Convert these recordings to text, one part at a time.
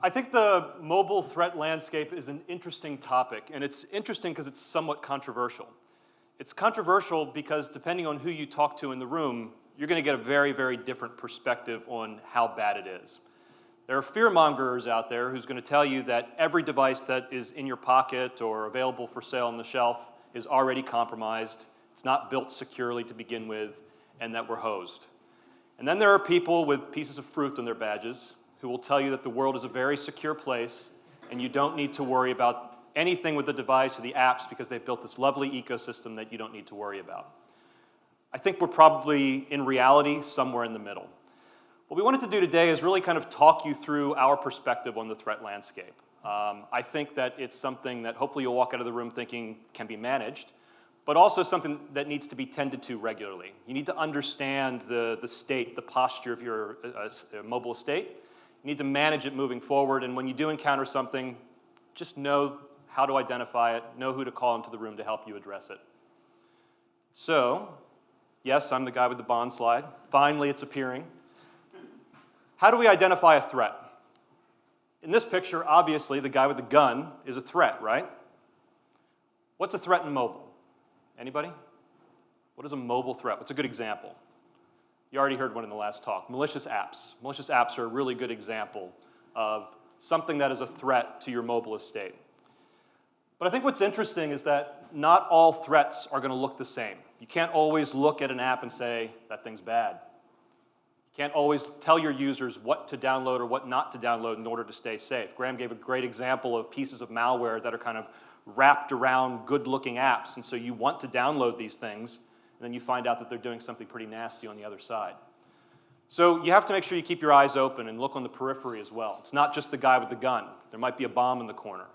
I think the mobile threat landscape is an interesting topic, and it's interesting because it's somewhat controversial. It's controversial because depending on who you talk to in the room, you're going to get a very, very different perspective on how bad it is. There are fearmongers out there who's going to tell you that every device that is in your pocket or available for sale on the shelf is already compromised, it's not built securely to begin with, and that we're hosed. And then there are people with pieces of fruit on their badges who will tell you that the world is a very secure place and you don't need to worry about anything with the device or the apps because they've built this lovely ecosystem that you don't need to worry about. I think we're probably, in reality, somewhere in the middle. What we wanted to do today is really kind of talk you through our perspective on the threat landscape. I think that it's something that hopefully you'll walk out of the room thinking can be managed, but also something that needs to be tended to regularly. You need to understand the state, the posture of your mobile estate. You need to manage it moving forward, and when you do encounter something, just know how to identify it, know who to call into the room to help you address it. So, yes, I'm the guy with the bond slide. Finally, it's appearing. How do we identify a threat? In this picture, obviously, the guy with the gun is a threat, right? What's a threat in mobile? Anybody? What is a mobile threat? What's a good example? You already heard one in the last talk. Malicious apps. Malicious apps are a really good example of something that is a threat to your mobile estate. But I think what's interesting is that not all threats are going to look the same. You can't always look at an app and say, that thing's bad. You can't always tell your users what to download or what not to download in order to stay safe. Graham gave a great example of pieces of malware that are kind of wrapped around good-looking apps, and so you want to download these things, and then you find out that they're doing something pretty nasty on the other side. So you have to make sure you keep your eyes open and look on the periphery as well. It's not just the guy with the gun. There might be a bomb in the corner.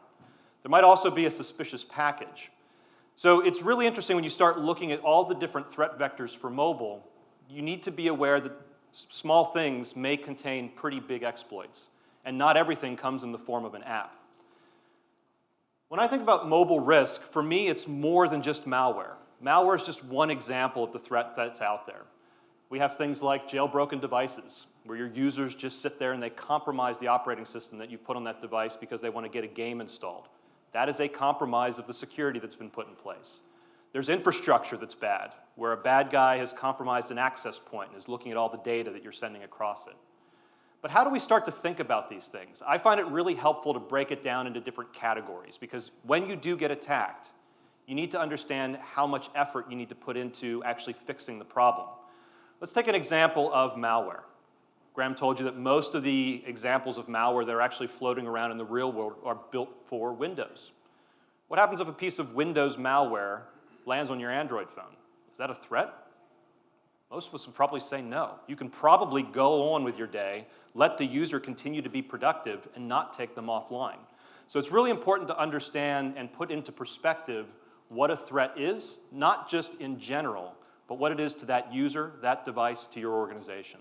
There might also be a suspicious package. So it's really interesting when you start looking at all the different threat vectors for mobile, you need to be aware that small things may contain pretty big exploits, and not everything comes in the form of an app. When I think about mobile risk, for me it's more than just malware. Malware is just one example of the threat that's out there. We have things like jailbroken devices, where your users just sit there and they compromise the operating system that you've put on that device because they want to get a game installed. That is a compromise of the security that's been put in place. There's infrastructure that's bad, where a bad guy has compromised an access point and is looking at all the data that you're sending across it. But how do we start to think about these things? I find it really helpful to break it down into different categories, because when you do get attacked, you need to understand how much effort you need to put into actually fixing the problem. Let's take an example of malware. Graham told you that most of the examples of malware that are actually floating around in the real world are built for Windows. What happens if a piece of Windows malware lands on your Android phone? Is that a threat? Most of us would probably say no. You can probably go on with your day, let the user continue to be productive, and not take them offline. So it's really important to understand and put into perspective what a threat is, not just in general, but what it is to that user, that device, to your organization.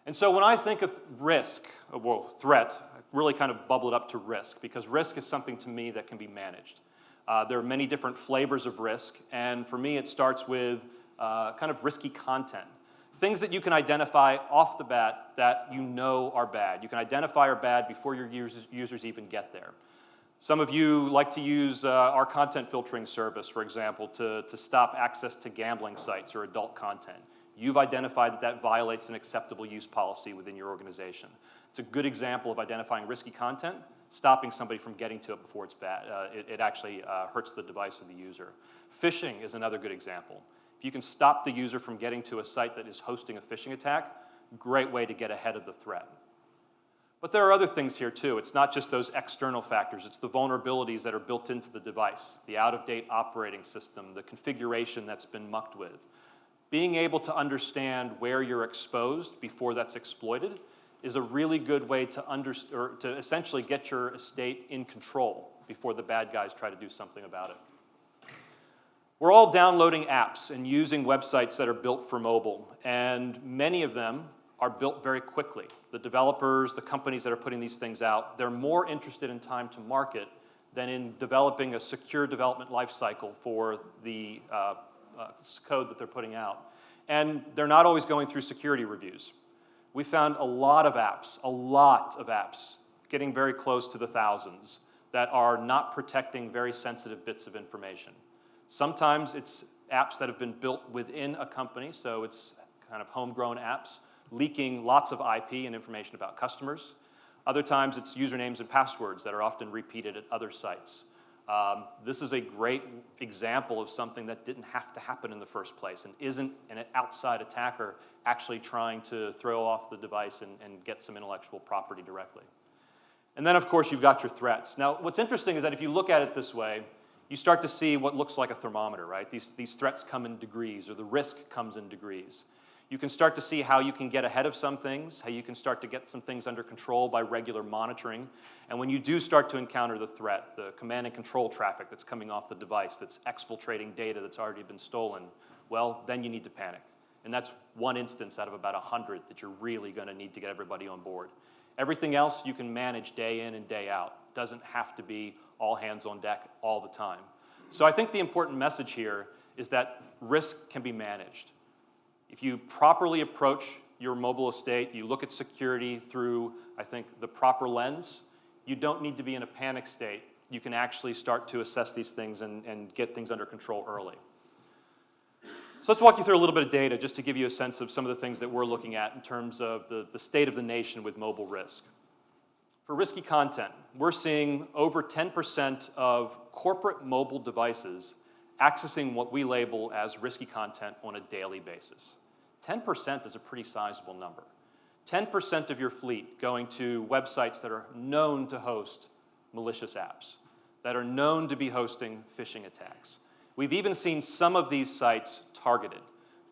And so when I think of risk, well, threat, I really kind of bubble it up to risk, because risk is something to me that can be managed. There are many different flavors of risk, and for me it starts with kind of risky content. Things that you can identify off the bat that you know are bad. You can identify are bad before your users even get there. Some of you like to use our content filtering service, for example, to stop access to gambling sites or adult content. You've identified that that violates an acceptable use policy within your organization. It's a good example of identifying risky content, stopping somebody from getting to it before it's bad. It actually hurts the device or the user. Phishing is another good example. If you can stop the user from getting to a site that is hosting a phishing attack, great way to get ahead of the threat. But there are other things here too. It's not just those external factors, it's the vulnerabilities that are built into the device, the out-of-date operating system, the configuration that's been mucked with. Being able to understand where you're exposed before that's exploited is a really good way to essentially get your estate in control before the bad guys try to do something about it. We're all downloading apps and using websites that are built for mobile, and many of them are built very quickly. The developers, the companies that are putting these things out, they're more interested in time to market than in developing a secure development lifecycle for the code that they're putting out. And they're not always going through security reviews. We found a lot of apps getting very close to the thousands that are not protecting very sensitive bits of information. Sometimes it's apps that have been built within a company, so it's kind of homegrown apps, leaking lots of IP and information about customers. Other times it's usernames and passwords that are often repeated at other sites. This is a great example of something that didn't have to happen in the first place and isn't an outside attacker actually trying to throw off the device and get some intellectual property directly. And then, of course, you've got your threats. Now, what's interesting is that if you look at it this way, you start to see what looks like a thermometer, right? These threats come in degrees, or the risk comes in degrees. You can start to see how you can get ahead of some things, how you can start to get some things under control by regular monitoring. And when you do start to encounter the threat, the command and control traffic that's coming off the device, that's exfiltrating data that's already been stolen, well, then you need to panic. And that's one instance out of about 100 that you're really going to need to get everybody on board. Everything else you can manage day in and day out. Doesn't have to be all hands on deck all the time. So I think the important message here is that risk can be managed. If you properly approach your mobile estate, you look at security through, I think, the proper lens, you don't need to be in a panic state. You can actually start to assess these things and get things under control early. So let's walk you through a little bit of data just to give you a sense of some of the things that we're looking at in terms of the state of the nation with mobile risk. For risky content, we're seeing over 10% of corporate mobile devices accessing what we label as risky content on a daily basis. 10% is a pretty sizable number. 10% of your fleet going to websites that are known to host malicious apps, that are known to be hosting phishing attacks. We've even seen some of these sites targeted.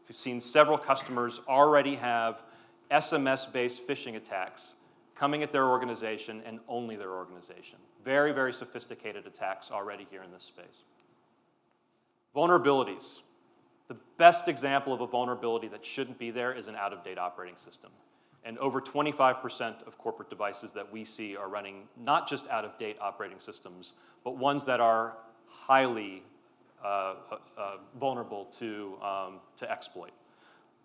We've seen several customers already have SMS-based phishing attacks coming at their organization and only their organization. Very, very sophisticated attacks already here in this space. Vulnerabilities. The best example of a vulnerability that shouldn't be there is an out-of-date operating system. And over 25% of corporate devices that we see are running not just out-of-date operating systems, but ones that are highly vulnerable to exploit.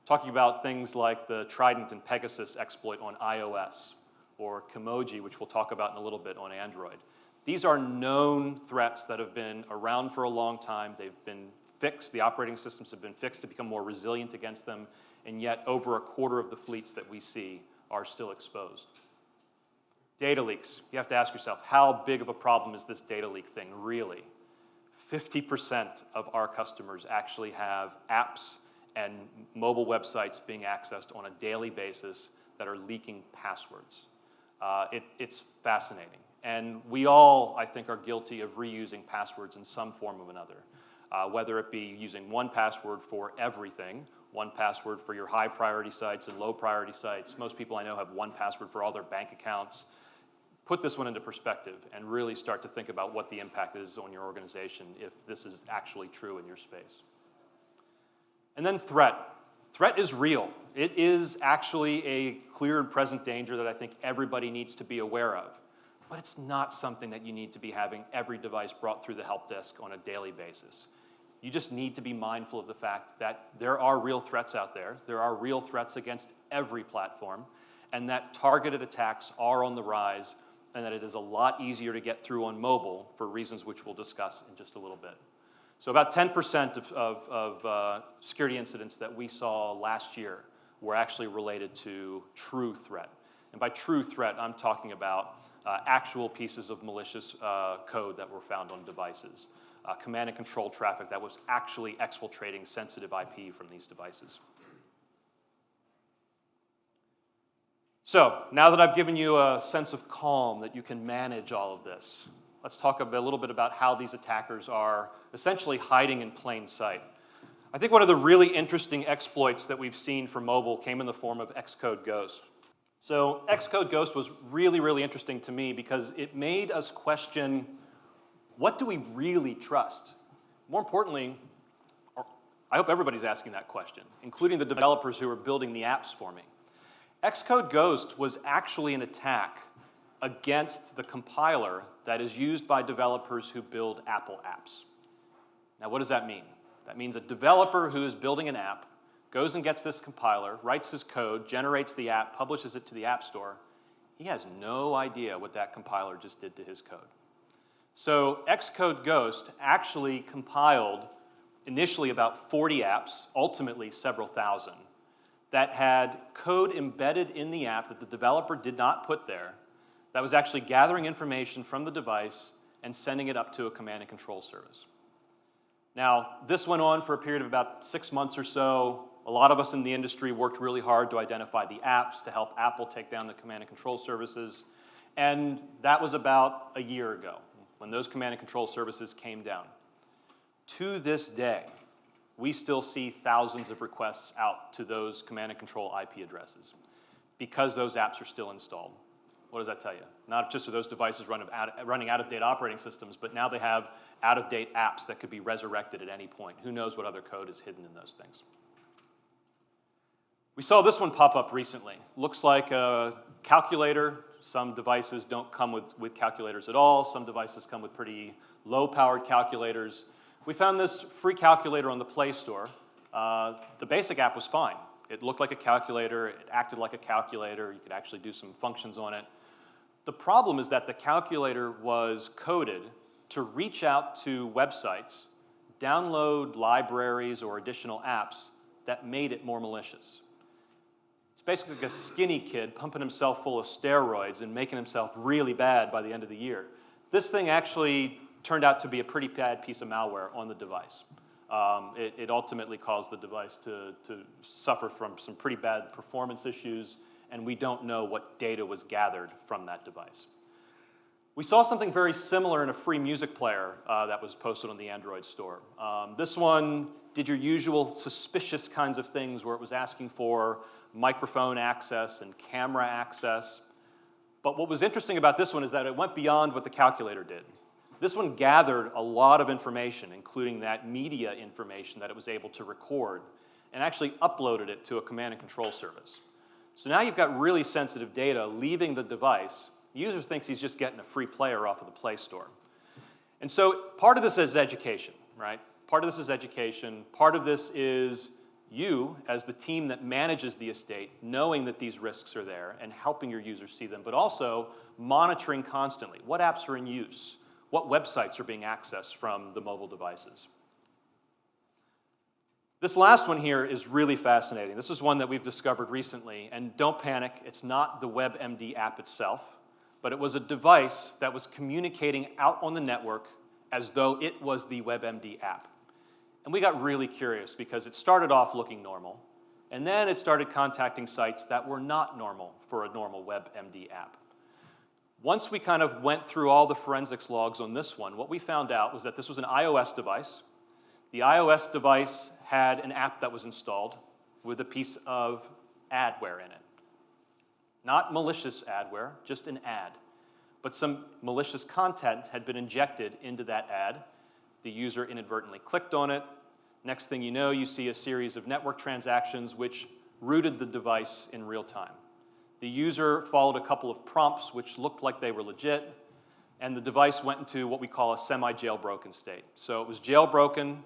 Talking about things like the Trident and Pegasus exploit on iOS, or Kimoji, which we'll talk about in a little bit, on Android. These are known threats that have been around for a long time. They've been fixed. The operating systems have been fixed to become more resilient against them, and yet over a quarter of the fleets that we see are still exposed. Data leaks. You have to ask yourself, how big of a problem is this data leak thing really? 50% of our customers actually have apps and mobile websites being accessed on a daily basis that are leaking passwords. It's fascinating. And we all, I think, are guilty of reusing passwords in some form or another, whether it be using one password for everything, one password for your high priority sites and low priority sites. Most people I know have one password for all their bank accounts. Put this one into perspective and really start to think about what the impact is on your organization if this is actually true in your space. And then threat. Threat is real. It is actually a clear and present danger that I think everybody needs to be aware of. But it's not something that you need to be having every device brought through the help desk on a daily basis. You just need to be mindful of the fact that there are real threats out there. There are real threats against every platform, and that targeted attacks are on the rise, and that it is a lot easier to get through on mobile for reasons which we'll discuss in just a little bit. So about 10% of security incidents that we saw last year were actually related to true threat. And by true threat, I'm talking about actual pieces of malicious code that were found on devices, command and control traffic that was actually exfiltrating sensitive IP from these devices. So now that I've given you a sense of calm that you can manage all of this, let's talk a little bit about how these attackers are essentially hiding in plain sight. I think one of the really interesting exploits that we've seen for mobile came in the form of Xcode Ghost. So Xcode Ghost was really, really interesting to me because it made us question, what do we really trust? More importantly, I hope everybody's asking that question, including the developers who are building the apps for me. Xcode Ghost was actually an attack against the compiler that is used by developers who build Apple apps. Now, what does that mean? That means a developer who is building an app goes and gets this compiler, writes his code, generates the app, publishes it to the App Store, He has no idea what that compiler just did to his code. So Xcode Ghost actually compiled initially about 40 apps, ultimately several thousand, that had code embedded in the app that the developer did not put there, that was actually gathering information from the device and sending it up to a command and control service. Now, this went on for a period of about 6 months or so. A lot of us in the industry worked really hard to identify the apps to help Apple take down the command and control services. And that was about a year ago when those command and control services came down. To this day, we still see thousands of requests out to those command and control IP addresses because those apps are still installed. What does that tell you? Not just are those devices running out-of-date operating systems, but now they have out-of-date apps that could be resurrected at any point. Who knows what other code is hidden in those things? We saw this one pop up recently. Looks like a calculator. Some devices don't come with calculators at all. Some devices come with pretty low-powered calculators. We found this free calculator on the Play Store. The basic app was fine. It looked like a calculator. It acted like a calculator. You could actually do some functions on it. The problem is that the calculator was coded to reach out to websites, download libraries or additional apps that made it more malicious. It's basically like a skinny kid pumping himself full of steroids and making himself really bad by the end of the year. This thing actually turned out to be a pretty bad piece of malware on the device. It ultimately caused the device to suffer from some pretty bad performance issues, and we don't know what data was gathered from that device. We saw something very similar in a free music player that was posted on the Android store. This one did your usual suspicious kinds of things where it was asking for microphone access and camera access. But what was interesting about this one is that it went beyond what the calculator did. This one gathered a lot of information, including that media information that it was able to record, and actually uploaded it to a command and control service. So now you've got really sensitive data leaving the device. The user thinks he's just getting a free player off of the Play Store. And so part of this is education, right? Part of this is education. Part of this is you, as the team that manages the estate, knowing that these risks are there and helping your users see them, but also monitoring constantly. What apps are in use? What websites are being accessed from the mobile devices? This last one here is really fascinating. This is one that we've discovered recently, and don't panic, it's not the WebMD app itself, but it was a device that was communicating out on the network as though it was the WebMD app. And we got really curious because it started off looking normal, and then it started contacting sites that were not normal for a normal WebMD app. Once we kind of went through all the forensics logs on this one, what we found out was that this was an iOS device. The iOS device had an app that was installed with a piece of adware in it. Not malicious adware, just an ad. But some malicious content had been injected into that ad. The user inadvertently clicked on it. Next thing you know, you see a series of network transactions which rooted the device in real time. The user followed a couple of prompts which looked like they were legit, and the device went into what we call a semi-jailbroken state. So it was jailbroken,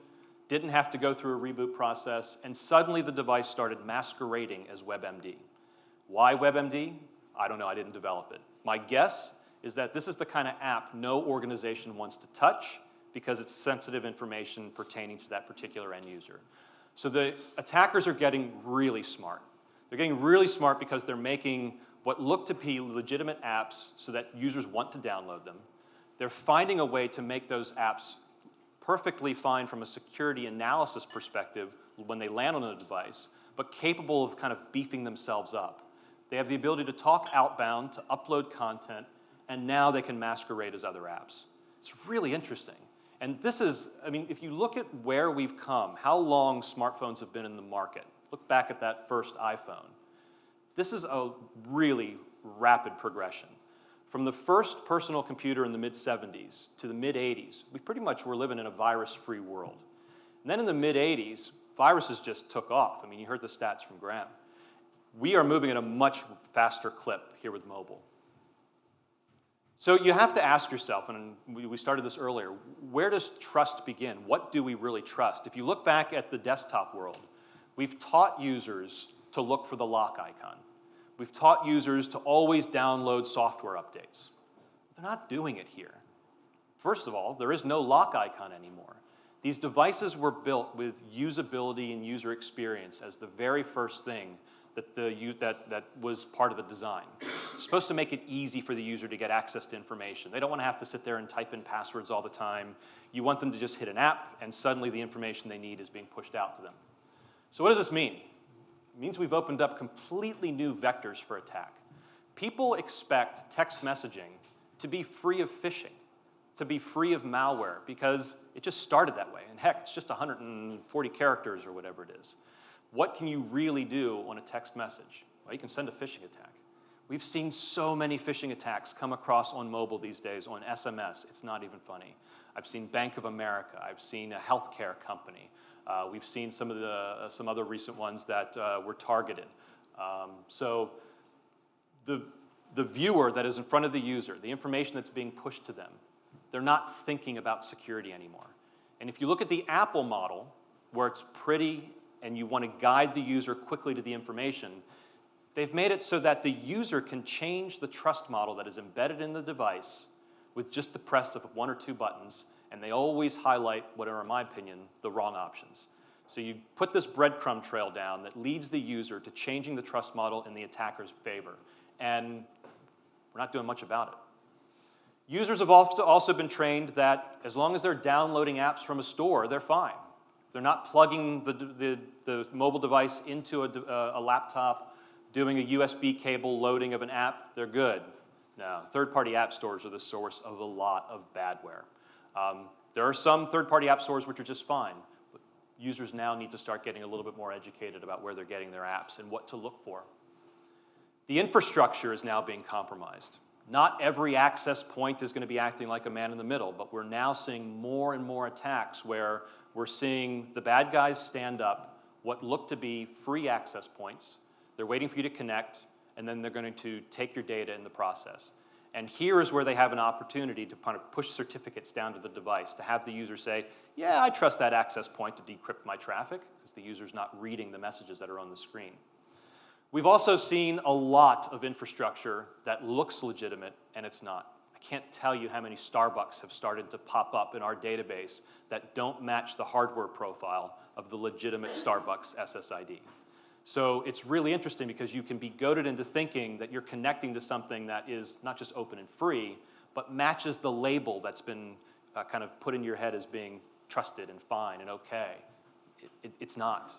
didn't have to go through a reboot process, and suddenly the device started masquerading as WebMD. Why WebMD? I don't know, I didn't develop it. My guess is that this is the kind of app no organization wants to touch because it's sensitive information pertaining to that particular end user. So the attackers are getting really smart. They're getting really smart because they're making what look to be legitimate apps so that users want to download them. They're finding a way to make those apps perfectly fine from a security analysis perspective when they land on a device, but capable of kind of beefing themselves up. They have the ability to talk outbound, to upload content, and now they can masquerade as other apps. It's really interesting. And this is, I mean, if you look at where we've come, how long smartphones have been in the market, look back at that first iPhone. This is a really rapid progression. From the first personal computer in the mid-70s to the mid-80s, we pretty much were living in a virus-free world. And then in the mid-80s, viruses just took off. I mean, you heard the stats from Graham. We are moving at a much faster clip here with mobile. So you have to ask yourself, and we started this earlier, where does trust begin? What do we really trust? If you look back at the desktop world, we've taught users to look for the lock icon. We've taught users to always download software updates. They're not doing it here. First of all, there is no lock icon anymore. These devices were built with usability and user experience as the very first thing that was part of the design. It's supposed to make it easy for the user to get access to information. They don't want to have to sit there and type in passwords all the time. You want them to just hit an app, and suddenly the information they need is being pushed out to them. So what does this mean? It means we've opened up completely new vectors for attack. People expect text messaging to be free of phishing, to be free of malware, because it just started that way. And heck, it's just 140 characters or whatever it is. What can you really do on a text message? Well, you can send a phishing attack. We've seen so many phishing attacks come across on mobile these days, on SMS. It's not even funny. I've seen Bank of America. I've seen a healthcare company. We've seen some other recent ones that were targeted. So the viewer that is in front of the user, the information that's being pushed to them, they're not thinking about security anymore. And if you look at the Apple model, where it's pretty and you want to guide the user quickly to the information, they've made it so that the user can change the trust model that is embedded in the device with just the press of one or two buttons, and they always highlight what are, in my opinion, the wrong options. So you put this breadcrumb trail down that leads the user to changing the trust model in the attacker's favor, and we're not doing much about it. Users have also been trained that as long as they're downloading apps from a store, they're fine. They're not plugging the mobile device into a laptop, doing a USB cable loading of an app, they're good. No, third-party app stores are the source of a lot of badware. There are some third-party app stores which are just fine, but users now need to start getting a little bit more educated about where they're getting their apps and what to look for. The infrastructure is now being compromised. Not every access point is going to be acting like a man in the middle, but we're now seeing more and more attacks where we're seeing the bad guys stand up what look to be free access points. They're waiting for you to connect, and then they're going to take your data in the process. And here is where they have an opportunity to kind of push certificates down to the device, to have the user say, yeah, I trust that access point to decrypt my traffic, because the user's not reading the messages that are on the screen. We've also seen a lot of infrastructure that looks legitimate, and it's not. I can't tell you how many Starbucks have started to pop up in our database that don't match the hardware profile of the legitimate Starbucks SSID. So it's really interesting because you can be goaded into thinking that you're connecting to something that is not just open and free, but matches the label that's been kind of put in your head as being trusted and fine and okay. It's not.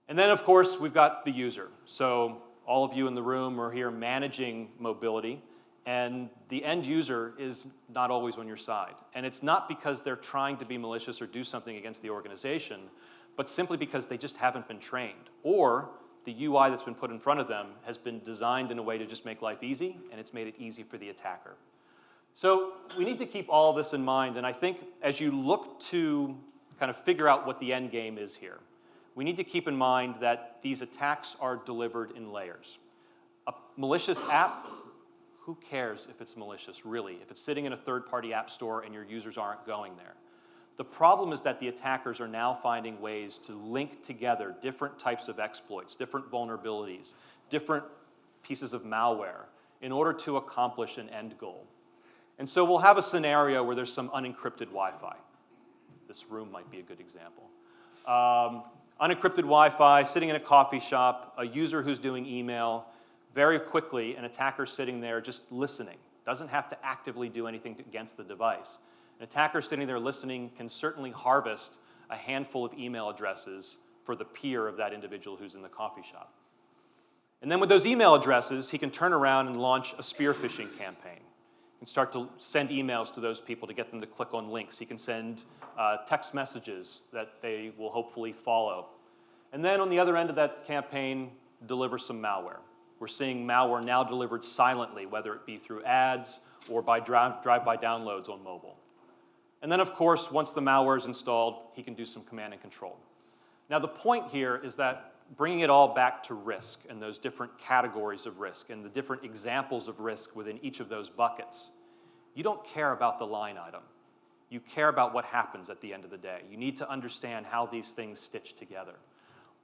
And then, of course, we've got the user. So all of you in the room are here managing mobility, and the end user is not always on your side. And it's not because they're trying to be malicious or do something against the organization, but simply because they just haven't been trained. Or the UI that's been put in front of them has been designed in a way to just make life easy, and it's made it easy for the attacker. So we need to keep all this in mind, and I think as you look to kind of figure out what the end game is here, we need to keep in mind that these attacks are delivered in layers. A malicious app, who cares if it's malicious, really? If it's sitting in a third-party app store and your users aren't going there. The problem is that the attackers are now finding ways to link together different types of exploits, different vulnerabilities, different pieces of malware in order to accomplish an end goal. And so we'll have a scenario where there's some unencrypted Wi-Fi. This room might be a good example. Unencrypted Wi-Fi, sitting in a coffee shop, a user who's doing email, very quickly an attacker sitting there just listening. Doesn't have to actively do anything against the device. An attacker sitting there listening can certainly harvest a handful of email addresses for the peer of that individual who's in the coffee shop. And then with those email addresses, he can turn around and launch a spear phishing campaign and start to send emails to those people to get them to click on links. He can send text messages that they will hopefully follow. And then on the other end of that campaign, deliver some malware. We're seeing malware now delivered silently, whether it be through ads or by drive-by downloads on mobile. And then, of course, once the malware is installed, he can do some command and control. Now, the point here is that bringing it all back to risk and those different categories of risk and the different examples of risk within each of those buckets, you don't care about the line item. You care about what happens at the end of the day. You need to understand how these things stitch together.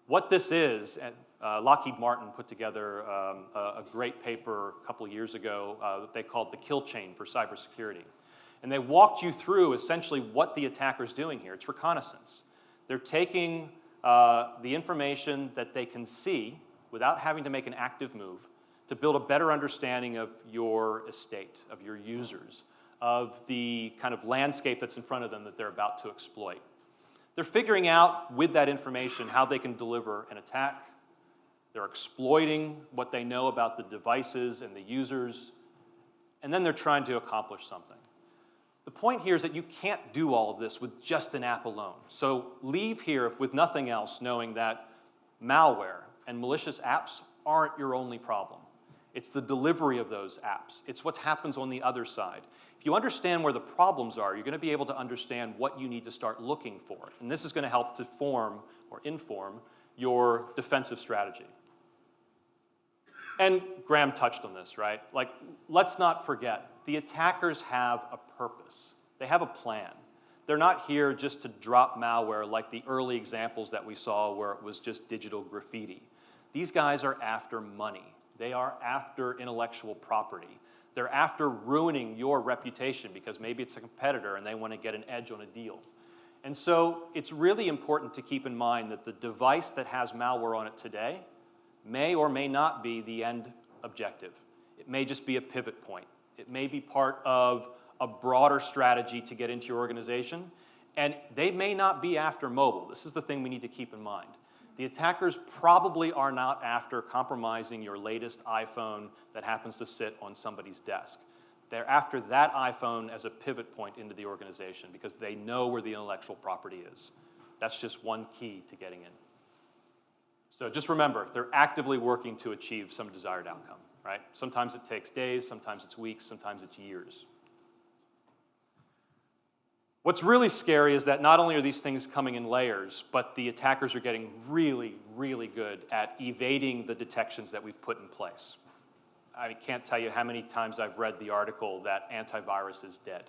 What this is, Lockheed Martin put together a great paper a couple of years ago that they called the kill chain for cybersecurity. And they walked you through essentially what the attacker's doing here. It's reconnaissance. They're taking the information that they can see without having to make an active move to build a better understanding of your estate, of your users, of the kind of landscape that's in front of them that they're about to exploit. They're figuring out with that information how they can deliver an attack. They're exploiting what they know about the devices and the users, and then they're trying to accomplish something. The point here is that you can't do all of this with just an app alone. So leave here with nothing else knowing that malware and malicious apps aren't your only problem. It's the delivery of those apps. It's what happens on the other side. If you understand where the problems are, you're going to be able to understand what you need to start looking for. And this is going to help to form or inform your defensive strategy. And Graham touched on this, right? Like, let's not forget, the attackers have a purpose. They have a plan. They're not here just to drop malware like the early examples that we saw where it was just digital graffiti. These guys are after money. They are after intellectual property. They're after ruining your reputation because maybe it's a competitor and they want to get an edge on a deal. And so it's really important to keep in mind that the device that has malware on it today may or may not be the end objective. It may just be a pivot point. It may be part of a broader strategy to get into your organization, and they may not be after mobile. This is the thing we need to keep in mind. The attackers probably are not after compromising your latest iPhone that happens to sit on somebody's desk. They're after that iPhone as a pivot point into the organization because they know where the intellectual property is. That's just one key to getting in. So just remember, they're actively working to achieve some desired outcome, right? Sometimes it takes days, sometimes it's weeks, sometimes it's years. What's really scary is that not only are these things coming in layers, but the attackers are getting really, really good at evading the detections that we've put in place. I can't tell you how many times I've read the article that antivirus is dead.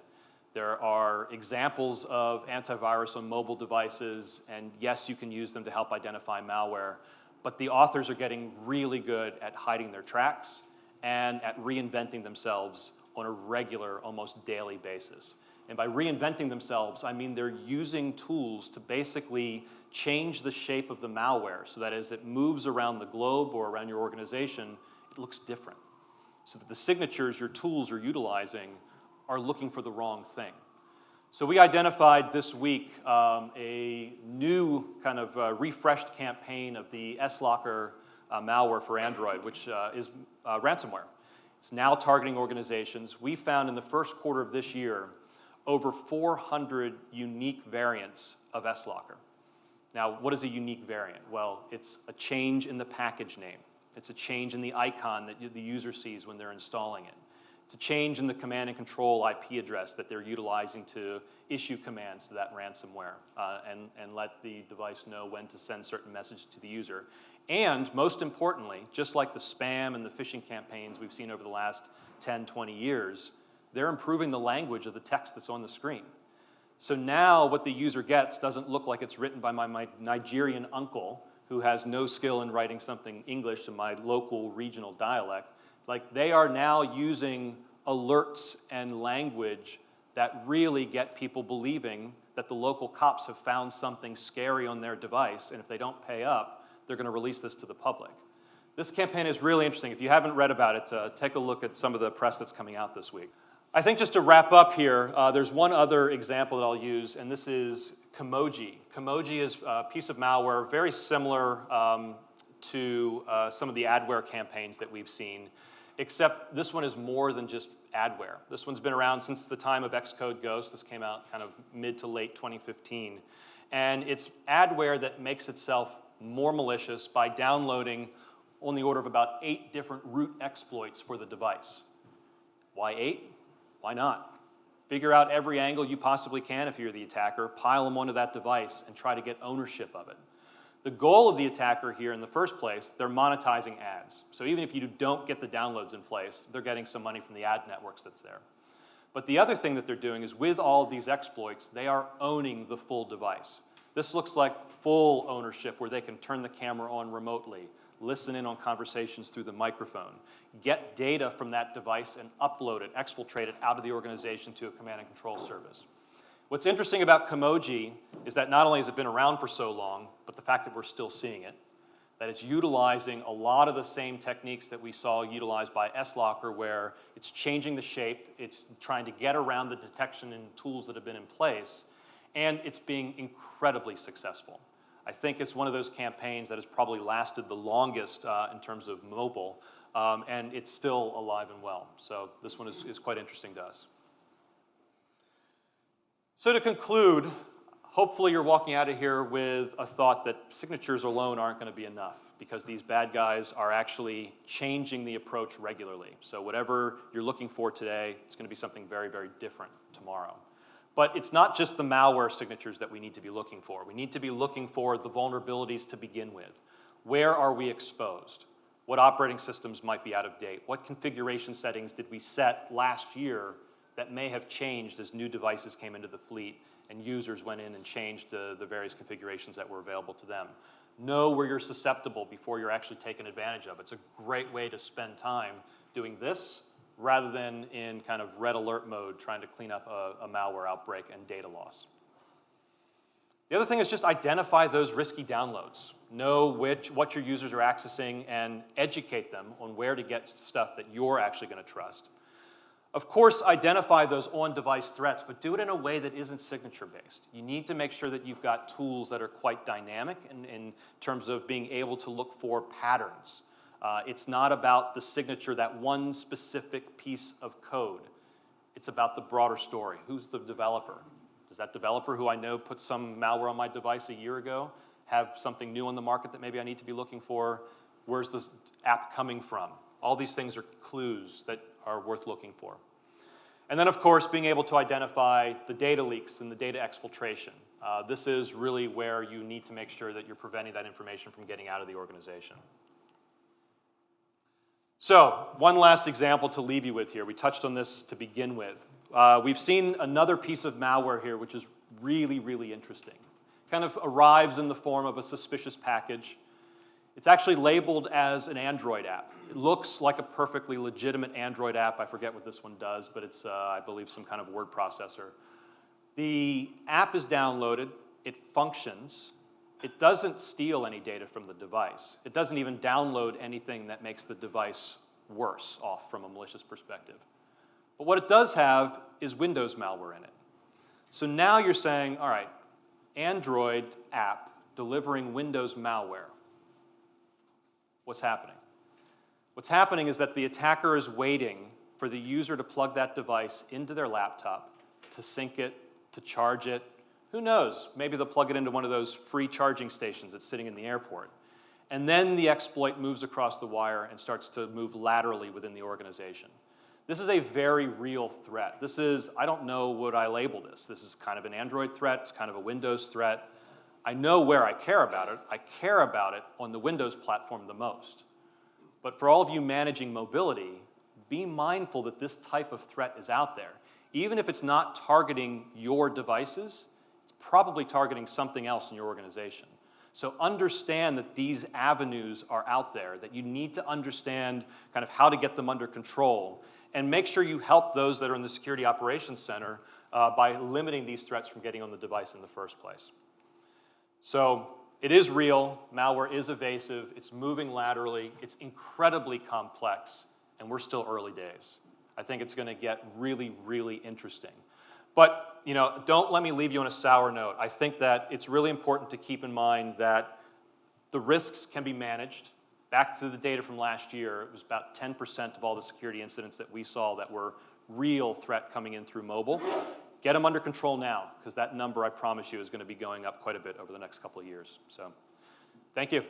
There are examples of antivirus on mobile devices, and yes, you can use them to help identify malware, but the authors are getting really good at hiding their tracks and at reinventing themselves on a regular, almost daily basis. And by reinventing themselves, I mean they're using tools to basically change the shape of the malware so that as it moves around the globe or around your organization, it looks different. So that the signatures your tools are utilizing are looking for the wrong thing. So we identified this week a new kind of refreshed campaign of the S-Locker malware for Android, which is ransomware. It's now targeting organizations. We found in the first quarter of this year over 400 unique variants of S-Locker. Now, what is a unique variant? Well, it's a change in the package name. It's a change in the icon that the user sees when they're installing it. It's a change in the command and control IP address that they're utilizing to issue commands to that ransomware and let the device know when to send certain messages to the user. And most importantly, just like the spam and the phishing campaigns we've seen over the last 10, 20 years, they're improving the language of the text that's on the screen. So now what the user gets doesn't look like it's written by my Nigerian uncle who has no skill in writing something English in my local regional dialect. Like, they are now using alerts and language that really get people believing that the local cops have found something scary on their device, and if they don't pay up, they're going to release this to the public. This campaign is really interesting. If you haven't read about it, take a look at some of the press that's coming out this week. I think just to wrap up here, there's one other example that I'll use, and this is Kimoji. Kimoji is a piece of malware very similar to some of the adware campaigns that we've seen, except this one is more than just adware. This one's been around since the time of Xcode Ghost. This came out kind of mid to late 2015. And it's adware that makes itself more malicious by downloading on the order of about 8 different root exploits for the device. Why 8? Why not? Figure out every angle you possibly can if you're the attacker, pile them onto that device, and try to get ownership of it. The goal of the attacker here in the first place, they're monetizing ads. So even if you don't get the downloads in place, they're getting some money from the ad networks that's there. But the other thing that they're doing is with all of these exploits, they are owning the full device. This looks like full ownership where they can turn the camera on remotely, listen in on conversations through the microphone, get data from that device and upload it, exfiltrate it out of the organization to a command and control service. What's interesting about Comoji is that not only has it been around for so long, but the fact that we're still seeing it, that it's utilizing a lot of the same techniques that we saw utilized by S-Locker, where it's changing the shape, it's trying to get around the detection and tools that have been in place, and it's being incredibly successful. I think it's one of those campaigns that has probably lasted the longest in terms of mobile, and it's still alive and well. So this one is quite interesting to us. So to conclude, hopefully you're walking out of here with a thought that signatures alone aren't going to be enough, because these bad guys are actually changing the approach regularly. So whatever you're looking for today, it's going to be something very, very different tomorrow. But it's not just the malware signatures that we need to be looking for. We need to be looking for the vulnerabilities to begin with. Where are we exposed? What operating systems might be out of date? What configuration settings did we set last year that may have changed as new devices came into the fleet and users went in and changed the various configurations that were available to them? Know where you're susceptible before you're actually taken advantage of. It's a great way to spend time doing this rather than in kind of red alert mode trying to clean up a malware outbreak and data loss. The other thing is just identify those risky downloads. Know what your users are accessing and educate them on where to get stuff that you're actually going to trust. Of course, identify those on-device threats, but do it in a way that isn't signature-based. You need to make sure that you've got tools that are quite dynamic in terms of being able to look for patterns. It's not about the signature, that one specific piece of code. It's about the broader story. Who's the developer? Does that developer who I know put some malware on my device a year ago have something new on the market that maybe I need to be looking for? Where's this app coming from? All these things are clues that are worth looking for. And then, of course, being able to identify the data leaks and the data exfiltration. This is really where you need to make sure that you're preventing that information from getting out of the organization. So, one last example to leave you with here. We touched on this to begin with. We've seen another piece of malware here, which is really, really interesting. Kind of arrives in the form of a suspicious package. It's actually labeled as an Android app. It looks like a perfectly legitimate Android app. I forget what this one does, but it's, I believe, some kind of word processor. The app is downloaded. It functions. It doesn't steal any data from the device. It doesn't even download anything that makes the device worse off from a malicious perspective. But what it does have is Windows malware in it. So now you're saying, all right, Android app delivering Windows malware. What's happening? What's happening is that the attacker is waiting for the user to plug that device into their laptop, to sync it, to charge it. Who knows? Maybe they'll plug it into one of those free charging stations that's sitting in the airport. And then the exploit moves across the wire and starts to move laterally within the organization. This is a very real threat. This is, I don't know what I label this. This is kind of an Android threat. It's kind of a Windows threat. I know where I care about it. I care about it on the Windows platform the most. But for all of you managing mobility, be mindful that this type of threat is out there. Even if it's not targeting your devices, it's probably targeting something else in your organization. So understand that these avenues are out there, that you need to understand kind of how to get them under control, and make sure you help those that are in the Security Operations Center by limiting these threats from getting on the device in the first place. So it is real, malware is evasive, it's moving laterally, it's incredibly complex, and we're still early days. I think it's going to get really, really interesting. But don't let me leave you on a sour note. I think that it's really important to keep in mind that the risks can be managed. Back to the data from last year, it was about 10% of all the security incidents that we saw that were real threat coming in through mobile. Get them under control now, because that number, I promise you, is going to be going up quite a bit over the next couple of years. So, thank you.